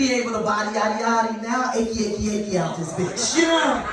be able to body yaddy yaddy now, achy out this bitch. You know?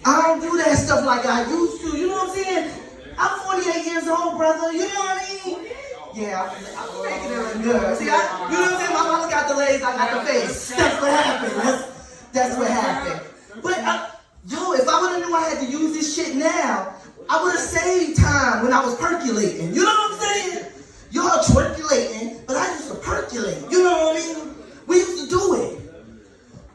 I don't do that stuff like I used to. You know what I'm saying? I'm 48 years old, brother. You know what I mean? Yeah, I'm making it look good. See, you know what I'm saying? My mama got the legs, I got the face. That's what happened. That's what happened. But, yo, if I would have knew I had to use this shit now, I would have saved time when I was percolating. You know what I'm saying? Y'all twerculating, but I used to percolate. You know what I mean? We used to do it.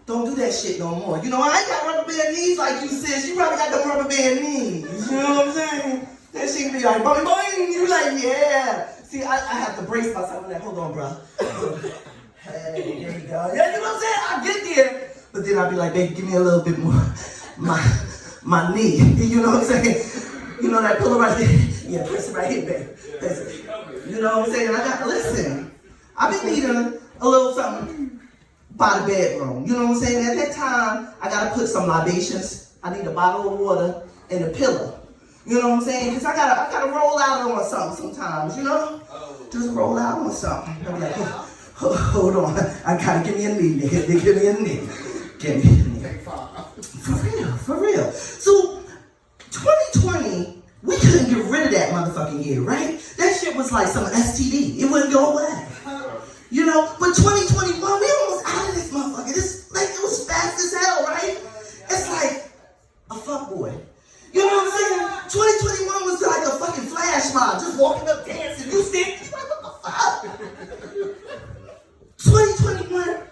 Don't do that shit no more. You know, I ain't got rubber band knees like you said. She probably got them rubber band knees. You know what I'm saying? That shit be like, boing, boing. You like, yeah. See, I have to brace myself. I'm like, hold on, bro. Hey, there you go. Yeah, you know what I'm saying? I get there. But then I'll be like, baby, give me a little bit more. My knee. You know what I'm saying? You know that pillow right there? Yeah, press it right here, baby. Press it. You know what I'm saying? Listen, I've been needing a little something by the bedroom. You know what I'm saying? At that time, I gotta put some libations. I need a bottle of water and a pillow. You know what I'm saying? Because I gotta roll out on something sometimes, you know? Just roll out on something. I'll be like, hold on. I gotta give me a knee, nigga. Give me a knee. Give me a knee. For real. So, 2020, we couldn't get rid of that motherfucking year, right? That shit was like some STD. It wouldn't go away. You know? But 2021, we almost out of this motherfucker. It was fast as hell, right? It's like a fuckboy. You know what I'm saying? 2021 was like a fucking flash mob, just walking up dancing. You see? What the fuck? 2021,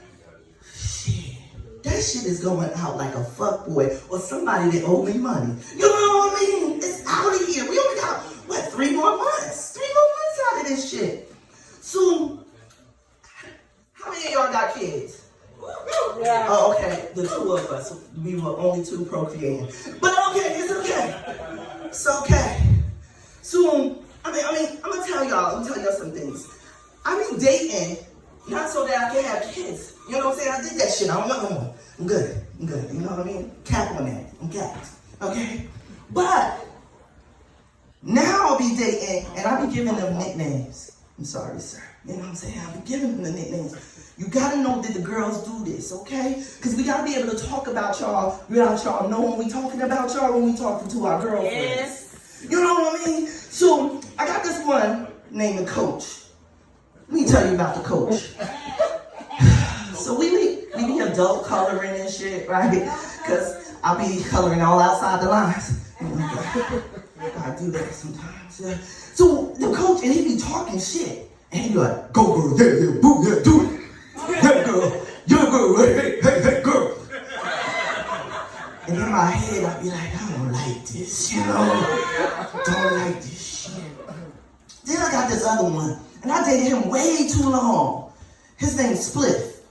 shit. That shit is going out like a fuckboy or somebody that owe me money. You know what I mean? It's out of here. We only got, 3 more months? 3 more months out of this shit. So, how many of y'all got kids? Yeah. Oh, okay. The 2 of us. We were only 2 procreating. But okay, it's okay. It's okay. So, I mean, I'm gonna tell y'all some things. I've been dating, not so that I can have kids. You know what I'm saying? I did that shit. I don't want no more. I'm good. You know what I mean? Cap on that. I'm capped. Okay? But, now I'll be dating, and I'll be giving them nicknames. I'm sorry, sir. You know what I'm saying? I'll be giving them the nicknames. You gotta know that the girls do this, okay? Because we gotta be able to talk about y'all without y'all knowing we talking about y'all when we talking to our girlfriends. Yes. You know what I mean? So, I got this one named the Coach. Let me tell you about the Coach. So we be adult coloring and shit, right? Because I'll be coloring all outside the lines. I do that sometimes. Yeah. So the Coach, and he be talking shit. And he be like, go girl, yeah, boo, yeah, do it. Yeah, girl, hey, girl. And in my head, I be like, I don't like this, you know? Don't like this shit. Then I got this other one, and I dated him way too long. His name's Spliff,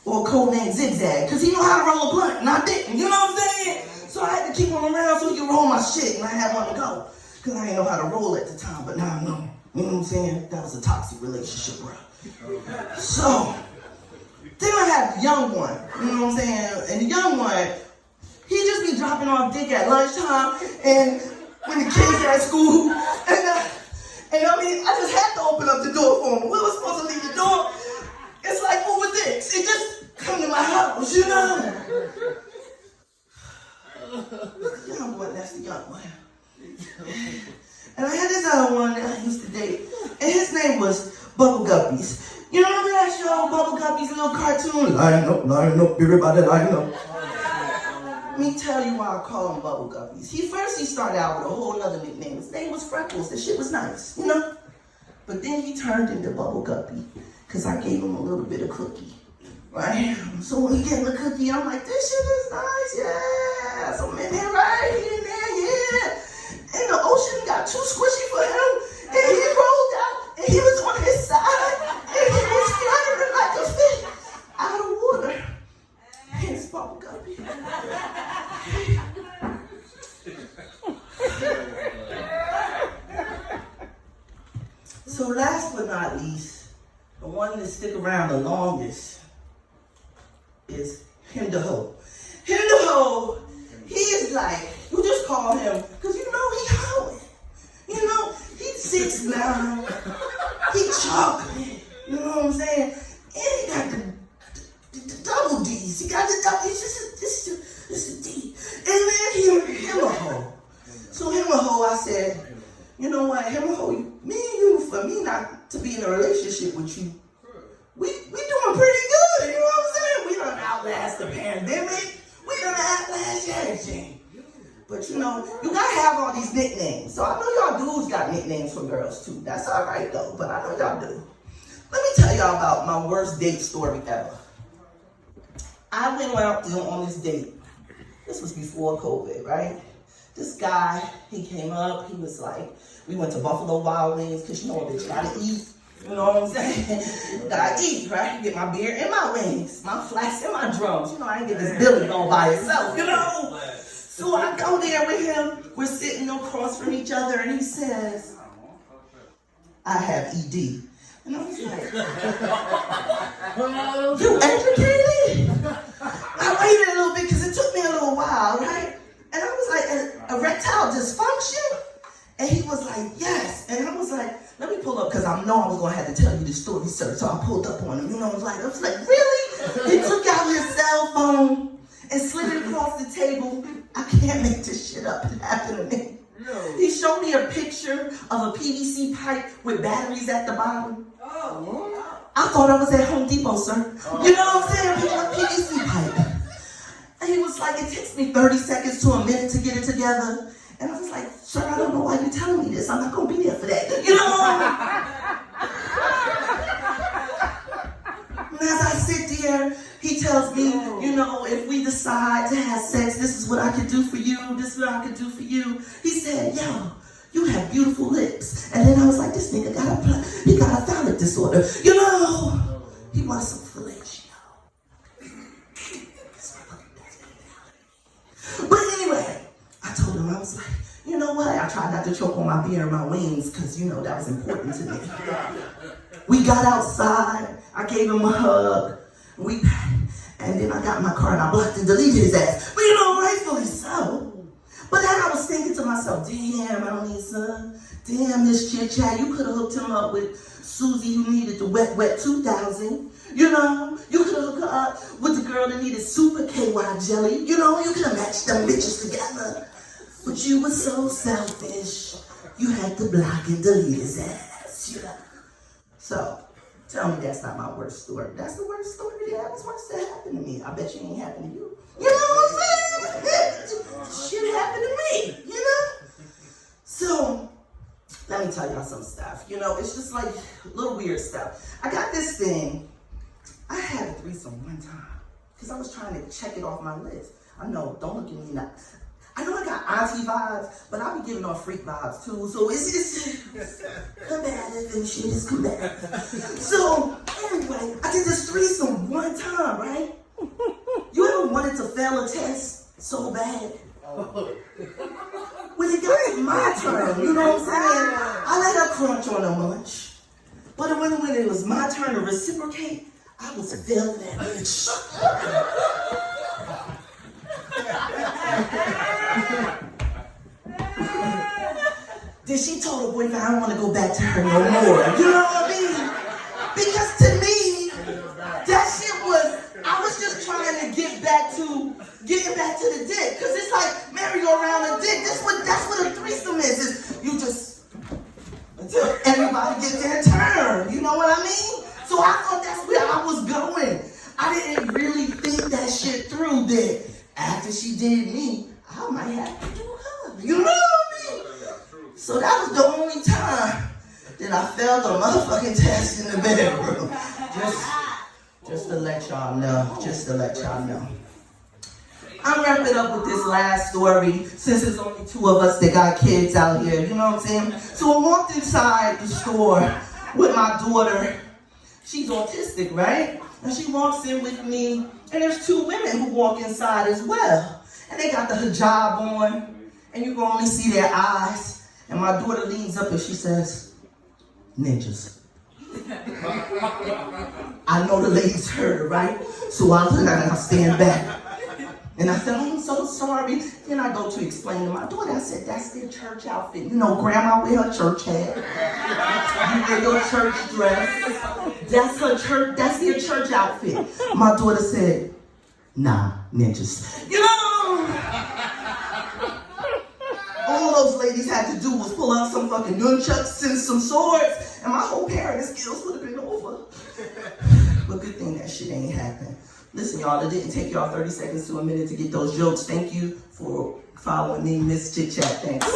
or code name Zigzag, because he know how to roll a blunt, and I didn't, you know what I'm saying? So I had to keep him around so he could roll my shit, and I had one to go. Because I didn't know how to roll at the time, but now I know. You know what I'm saying? That was a toxic relationship, bro. So, then I had the young one, you know what I'm saying? And the young one, he just be dropping off dick at lunchtime and when the kids are at school. And I mean, I just had to open up the door for him. We were supposed to leave the door. It's like over dicks. It just come to my house, you know? That's the young one, that's the young one. And I had this other one that I used to date. And his name was Bubble Guppies. You know that show, Bubble Guppies, little cartoon? Line up, everybody line up. Let me tell you why I call him Bubble Guppies. He started out with a whole other nickname. His name was Freckles. That shit was nice, you know? But then he turned into Bubble Guppy because I gave him a little bit of cookie, right? So when he gave me the cookie, I'm like, this shit is nice, yeah. So I'm in there, right? He in there, yeah. And the ocean got too squishy for him. And he rolled out, and he was on his side, and he was fluttering like a fish out of water. Hence Bubble Guppy. So last but not least, the one that stick around the longest is Him the Ho. Him the Ho, he is like, you just call him, because you know he hoeing. You know, he's 6'9", he chocolate, you know what I'm saying? And he got double D's. He got the double. It's a D. And then him a hoe. So him a hoe, I said, you know what, him a hoe, me and you, for me not to be in a relationship with you, we doing pretty good. You know what I'm saying? We done outlast the pandemic. We done outlast everything. But you know, you gotta have all these nicknames. So I know y'all dudes got nicknames for girls too. That's all right though, but I know y'all do. Let me tell y'all about my worst date story ever. I went out on this date. This was before COVID, right? This guy, he came up, he was like, we went to Buffalo Wild Wings, because you know what, bitch, gotta eat. You know what I'm saying? Gotta eat, right? Get my beer and my wings, my flask and my drums. You know, I ain't get this Billy all by itself, you know? So I go there with him, we're sitting across from each other, and he says, I have ED. And I was like, you educated? I waited a little bit because it took me a little while, right? And I was like, erectile dysfunction? And he was like, yes. And I was like, let me pull up because I know I was going to have to tell you this story, sir. So I pulled up on him. You know, I was like, really? He took out his cell phone and slid it across the table. I can't make this shit up. It happened to me. He showed me a picture of a PVC pipe with batteries at the bottom. I thought I was at Home Depot, sir. You know what I'm saying? A PVC pipe. And he was like, it takes me 30 seconds to a minute to get it together. And I was like, sir, I don't know why you're telling me this. I'm not going to be there for that. You know? And as I sit there, he tells me, you know, if we decide to have sex, this is what I can do for you. This is what I can do for you. He said, yo, you have beautiful lips. And then I was like, this nigga got a phallic disorder. You know, he wanted some fellatio. But anyway, I told him, I was like, you know what? I tried not to choke on my beer and my wings because, you know, that was important to me. We got outside. I gave him a hug. And then I got in my car and I blocked and deleted his ass. But, you know, rightfully so. But then I was thinking to myself, damn, Al-Nisa, damn, this chit-chat, you could have hooked him up with Susie who needed the Wet 2000. You know, you could have hooked her up with the girl that needed super KY jelly. You know, you could have matched them bitches together. But you were so selfish. You had to block and delete his ass, you know. So, tell me that's not my worst story. That's the worst story that was worst that happened to me. I bet you ain't happened to you. You know what I'm saying? Shit happened to me, you know? So, let me tell y'all some stuff. You know, it's just like little weird stuff. I got this thing. I had a threesome one time because I was trying to check it off my list. I know, don't look at me now. I know I got auntie vibes, but I be giving off freak vibes too. So it's combative and shit is combative. So anyway, I did this threesome one time, right? You ever wanted to fail a test so bad? When it got to my turn, you know what I'm saying? I let her crunch on a munch. But when it was my turn to reciprocate, I was feeling that bitch. Then she told her boyfriend, I don't want to go back to her no more. You know what I mean? Because to me, that shit was, I was just trying to getting back to the dick. Because it's like merry-go-round a dick. That's what a threesome is you just, until everybody gets their turn. You know what I mean? So I thought that's where I was going. I didn't really think that shit through that after she did me, I might have to do her. You know what I mean? So that was the only time that I failed a motherfucking test in the bedroom. Just to let y'all know. Just to let y'all know. I'm wrapping up with this last story since there's only two of us that got kids out here. You know what I'm saying? So I walked inside the store with my daughter. She's autistic, right? And she walks in with me, and there's two women who walk inside as well. And they got the hijab on, and you can only see their eyes. And my daughter leans up and she says, ninjas. I know the ladies heard her, right? So I stand back. And I said, oh, I'm so sorry. Then I go to explain to my daughter, I said, that's their church outfit. You know, grandma wear her church hat. You wear your church dress. That's her church, that's their church outfit. My daughter said, nah, ninjas. You know, all those ladies had to do was pull out some fucking nunchucks and some swords, and my whole parenting skills would have been over. But good thing that shit ain't happened. Listen, y'all, it didn't take y'all 30 seconds to a minute to get those jokes. Thank you for following me, Miss Chit Chat. Thanks.